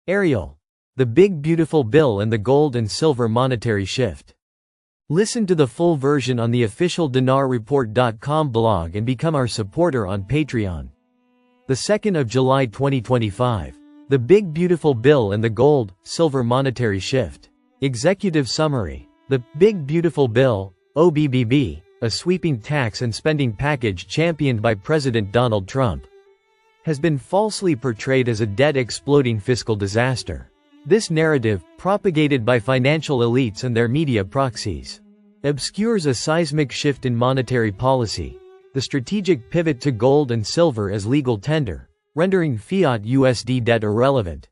Ariel. The Big Beautiful Bill and the Gold and Silver Monetary Shift. Listen to the full version on the official dinarreport.com blog and become our supporter on Patreon. The 2nd of July 2025. The Big Beautiful Bill and the Gold, Silver Monetary Shift. Executive Summary. The Big Beautiful Bill, OBBB, a sweeping tax and spending package championed by President Donald Trump, has been falsely portrayed as a debt-exploding fiscal disaster. This narrative, propagated by financial elites and their media proxies, obscures a seismic shift in monetary policy, the strategic pivot to gold and silver as legal tender, rendering fiat USD debt irrelevant.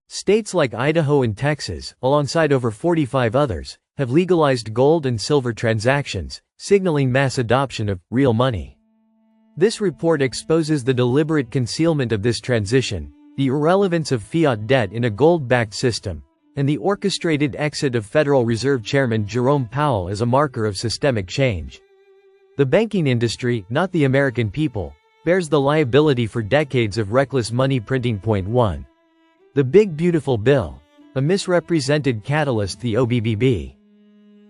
States like Idaho and Texas, alongside over 45 others, have legalized gold and silver transactions, signaling mass adoption of real money. This report exposes the deliberate concealment of this transition, the irrelevance of fiat debt in a gold-backed system, and the orchestrated exit of Federal Reserve Chairman Jerome Powell as a marker of systemic change. The banking industry, not the American people, bears the liability for decades of reckless money printing. Point 1. The Big Beautiful Bill, a misrepresented catalyst. The OBBB,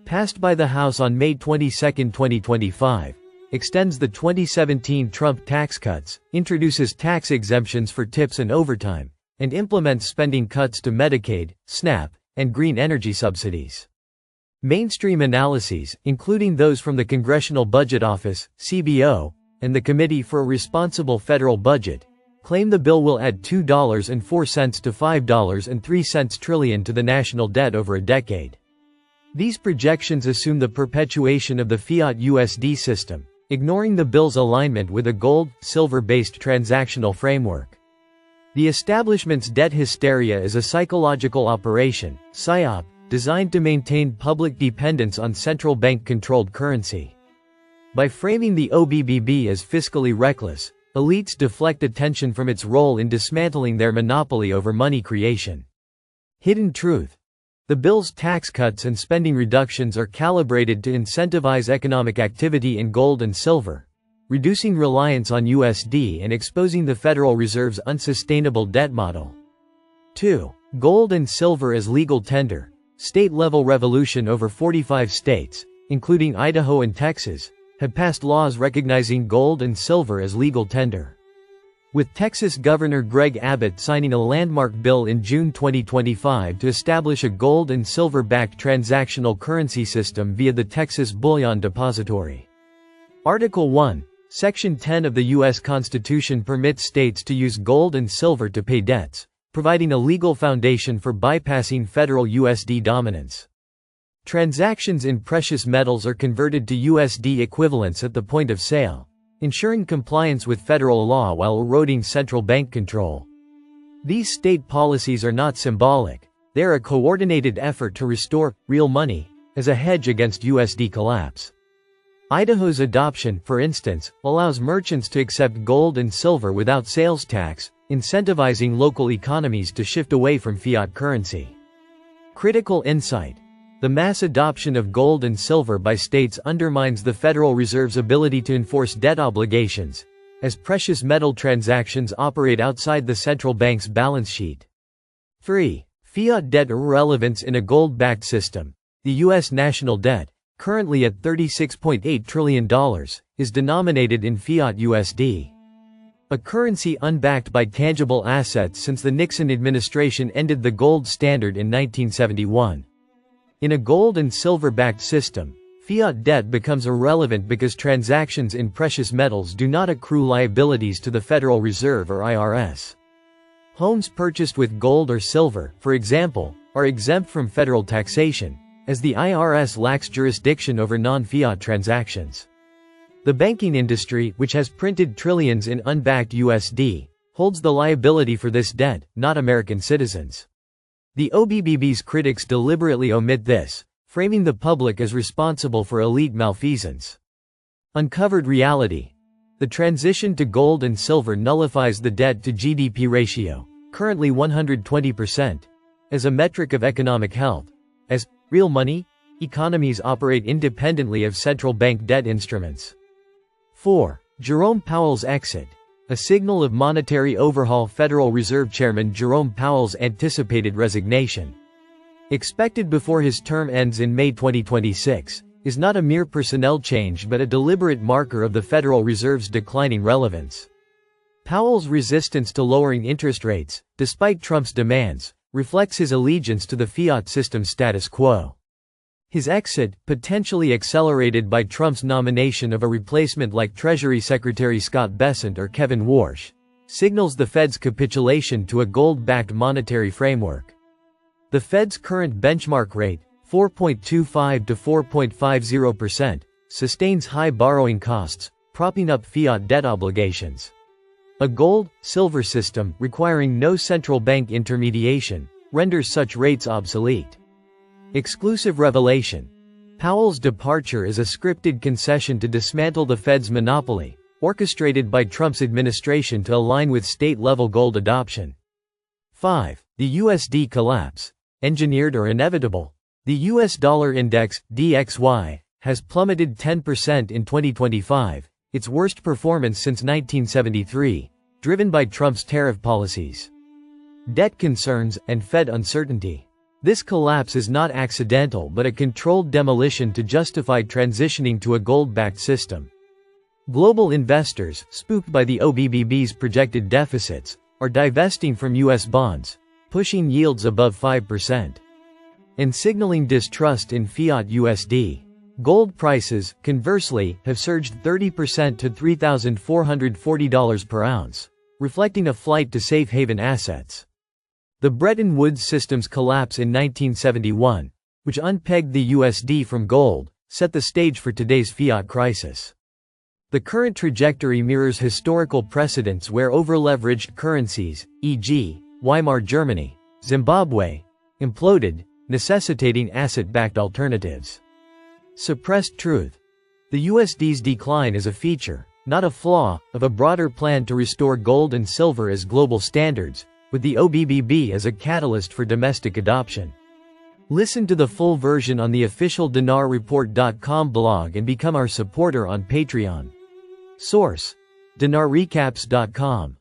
passed by the House on May 22, 2025, extends the 2017 Trump tax cuts, introduces tax exemptions for tips and overtime, and implements spending cuts to Medicaid, SNAP, and green energy subsidies. Mainstream analyses, including those from the Congressional Budget Office, CBO, and the Committee for a Responsible Federal Budget, claim the bill will add $2.04 to $5.03 trillion to the national debt over a decade. These projections assume the perpetuation of the fiat USD system, ignoring the bill's alignment with a gold-silver-based transactional framework. The establishment's debt hysteria is a psychological operation, PSYOP, designed to maintain public dependence on central bank-controlled currency. By framing the OBBB as fiscally reckless, elites deflect attention from its role in dismantling their monopoly over money creation. Hidden truth. The bill's tax cuts and spending reductions are calibrated to incentivize economic activity in gold and silver, reducing reliance on USD and exposing the Federal Reserve's unsustainable debt model. 2. Gold and silver as legal tender. State-level revolution. Over 45 states, including Idaho and Texas, have passed laws recognizing gold and silver as legal tender. With Texas Governor Greg Abbott signing a landmark bill in June 2025 to establish a gold and silver-backed transactional currency system via the Texas Bullion Depository. Article 1, Section 10 of the U.S. Constitution permits states to use gold and silver to pay debts, providing a legal foundation for bypassing federal USD dominance. Transactions in precious metals are converted to USD equivalents at the point of sale, ensuring compliance with federal law while eroding central bank control. These state policies are not symbolic, they are a coordinated effort to restore real money as a hedge against USD collapse. Idaho's adoption, for instance, allows merchants to accept gold and silver without sales tax, incentivizing local economies to shift away from fiat currency. Critical insight. The mass adoption of gold and silver by states undermines the Federal Reserve's ability to enforce debt obligations, as precious metal transactions operate outside the central bank's balance sheet. 3. Fiat debt irrelevance in a gold-backed system. The U.S. national debt, currently at $36.8 trillion, is denominated in fiat USD. A currency unbacked by tangible assets since the Nixon administration ended the gold standard in 1971. In a gold and silver-backed system, fiat debt becomes irrelevant because transactions in precious metals do not accrue liabilities to the Federal Reserve or IRS. Homes purchased with gold or silver, for example, are exempt from federal taxation, as the IRS lacks jurisdiction over non-fiat transactions. The banking industry, which has printed trillions in unbacked USD, holds the liability for this debt, not American citizens. The OBBB's critics deliberately omit this, framing the public as responsible for elite malfeasance. Uncovered reality. The transition to gold and silver nullifies the debt-to-GDP ratio, currently 120%, as a metric of economic health. As real money, economies operate independently of central bank debt instruments. 4. Jerome Powell's exit. a signal of monetary overhaul. Federal Reserve Chairman Jerome Powell's anticipated resignation, expected before his term ends in May 2026, is not a mere personnel change but a deliberate marker of the Federal Reserve's declining relevance. Powell's resistance to lowering interest rates, despite Trump's demands, reflects his allegiance to the fiat system's status quo. His exit, potentially accelerated by Trump's nomination of a replacement like Treasury Secretary Scott Bessent or Kevin Warsh, signals the Fed's capitulation to a gold-backed monetary framework. The Fed's current benchmark rate, 4.25 to 4.50%, sustains high borrowing costs, propping up fiat debt obligations. A gold-silver system requiring no central bank intermediation renders such rates obsolete. Exclusive revelation: Powell's departure is a scripted concession to dismantle the Fed's monopoly, orchestrated by Trump's administration to align with state-level gold adoption. 5. The USD collapse. Engineered or inevitable? The US dollar index, DXY, has plummeted 10% in 2025, its worst performance since 1973, driven by Trump's tariff policies, debt concerns, and Fed uncertainty. This collapse is not accidental but a controlled demolition to justify transitioning to a gold-backed system. Global investors, spooked by the OBBB's projected deficits, are divesting from US bonds, pushing yields above 5%, and signaling distrust in fiat USD. Gold prices, conversely, have surged 30% to $3,440 per ounce, reflecting a flight to safe haven assets. The Bretton Woods system's collapse in 1971, which unpegged the USD from gold, set the stage for today's fiat crisis. The current trajectory mirrors historical precedents where over-leveraged currencies, e.g., Weimar Germany, Zimbabwe, imploded, necessitating asset-backed alternatives. Suppressed truth: the USD's decline is a feature, not a flaw, of a broader plan to restore gold and silver as global standards, with the OBBB as a catalyst for domestic adoption. Listen to the full version on the official dinarreport.com blog and become our supporter on Patreon. Source: dinarrecaps.com